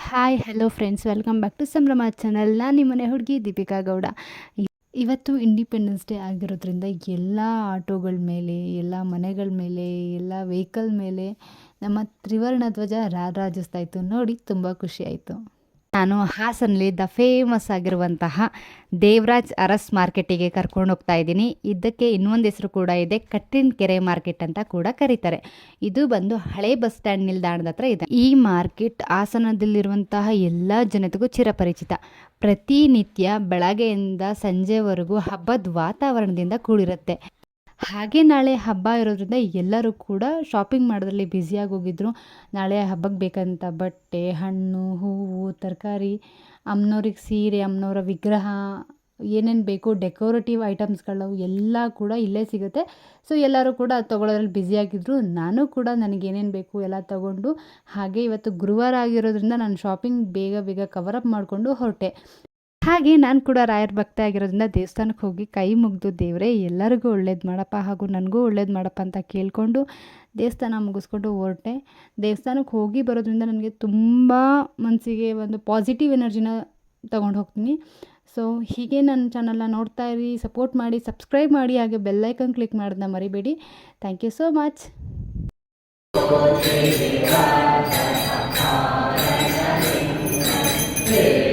Hi hello friends, welcome back to Sambhrama channel. ನಾನು ನಿಮ್ಮನೆ ಹುಡುಗಿ ದೀಪಿಕಾ ಗೌಡ. ಇವತ್ತು ಇಂಡಿಪೆಂಡೆನ್ಸ್ ಡೇ ಆಗಿರೋದ್ರಿಂದ ಎಲ್ಲ ಆಟೋಗಳ ಮೇಲೆ, ಎಲ್ಲ ಮನೆಗಳ ಮೇಲೆ, ಎಲ್ಲ ವೆಹಿಕಲ್ ಮೇಲೆ ನಮ್ಮ ತ್ರಿವರ್ಣ ಧ್ವಜ ರಾರಾಜಿಸ್ತಾ ಇತ್ತು. ನೋಡಿ ತುಂಬ ಖುಷಿ ಆಯಿತು. ನಾನು ಹಾಸನಲ್ಲಿ ಫೇಮಸ್ ಆಗಿರುವಂತಹ ದೇವರಾಜ್ ಅರಸ್ ಮಾರ್ಕೆಟಿಗೆ ಕರ್ಕೊಂಡು ಹೋಗ್ತಾ ಇದ್ದೀನಿ. ಇದಕ್ಕೆ ಇನ್ನೊಂದು ಹೆಸರು ಕೂಡ ಇದೆ, ಕಟ್ಟಿನ ಕೆರೆ ಮಾರ್ಕೆಟ್ ಅಂತ ಕೂಡ ಕರೀತಾರೆ. ಇದು ಬಂದು ಹಳೆ ಬಸ್ ಸ್ಟ್ಯಾಂಡ್ ನಿಲ್ದಾಣದ ಹತ್ರ ಇದೆ. ಈ ಮಾರ್ಕೆಟ್ ಹಾಸನದಲ್ಲಿರುವಂತಹ ಎಲ್ಲ ಜನತೆಗೂ ಚಿರಪರಿಚಿತ. ಪ್ರತಿನಿತ್ಯ ಬೆಳಗ್ಗೆಯಿಂದ ಸಂಜೆವರೆಗೂ ಹಬ್ಬದ ವಾತಾವರಣದಿಂದ ಕೂಡಿರುತ್ತೆ. ಹಾಗೆ ನಾಳೆ ಹಬ್ಬ ಇರೋದ್ರಿಂದ ಎಲ್ಲರೂ ಕೂಡ ಶಾಪಿಂಗ್ ಮಾಡೋದ್ರಲ್ಲಿ ಬ್ಯುಸಿಯಾಗಿ ಹೋಗಿದ್ರು. ನಾಳೆ ಹಬ್ಬಕ್ಕೆ ಬೇಕಂತ ಬಟ್ಟೆ, ಹಣ್ಣು, ಹೂವು, ತರಕಾರಿ, ಅಮ್ಮನವ್ರಿಗೆ ಸೀರೆ, ಅಮ್ಮನವರ ವಿಗ್ರಹ, ಏನೇನು ಬೇಕು ಡೆಕೋರೇಟಿವ್ ಐಟಮ್ಸ್ಗಳು ಎಲ್ಲ ಕೂಡ ಇಲ್ಲೇ ಸಿಗುತ್ತೆ. ಸೊ ಎಲ್ಲರೂ ಕೂಡ ತೊಗೊಳೋದ್ರಲ್ಲಿ ಬ್ಯುಸಿಯಾಗಿದ್ದರು. ನಾನು ಕೂಡ ನನಗೇನೇನು ಬೇಕು ಎಲ್ಲ ತೊಗೊಂಡು, ಹಾಗೆ ಇವತ್ತು ಗುರುವಾರ ಆಗಿರೋದ್ರಿಂದ ನಾನು ಶಾಪಿಂಗ್ ಬೇಗ ಬೇಗ ಕವರಪ್ ಮಾಡಿಕೊಂಡು ಹೊರಟೆ. ಹಾಗೆ ನಾನು ಕೂಡ ರಾಯರ ಭಕ್ತ ಆಗಿರೋದ್ರಿಂದ ದೇವಸ್ಥಾನಕ್ಕೆ ಹೋಗಿ ಕೈ ಮುಗಿದು, ದೇವರೇ ಎಲ್ಲರಿಗೂ ಒಳ್ಳೇದು ಮಾಡಪ್ಪ ಹಾಗೂ ನನಗೂ ಒಳ್ಳೇದು ಮಾಡಪ್ಪ ಅಂತ ಕೇಳಿಕೊಂಡು ದೇವಸ್ಥಾನ ಮುಗಿಸ್ಕೊಂಡು ಹೊರಟೆ. ದೇವಸ್ಥಾನಕ್ಕೆ ಹೋಗಿ ಬರೋದ್ರಿಂದ ನನಗೆ ತುಂಬ ಮನಸ್ಸಿಗೆ ಒಂದು ಪಾಸಿಟಿವ್ ಎನರ್ಜಿನ ತೊಗೊಂಡು ಹೋಗ್ತೀನಿ. ಸೊ ಹೀಗೆ ನನ್ನ ಚಾನಲ್ನ ನೋಡ್ತಾ ಇರಿ, ಸಪೋರ್ಟ್ ಮಾಡಿ, ಸಬ್ಸ್ಕ್ರೈಬ್ ಮಾಡಿ, ಹಾಗೆ ಬೆಲ್ಲೈಕನ್ ಕ್ಲಿಕ್ ಮಾಡೋದನ್ನ ಮರಿಬೇಡಿ. Thank you so much. Hey.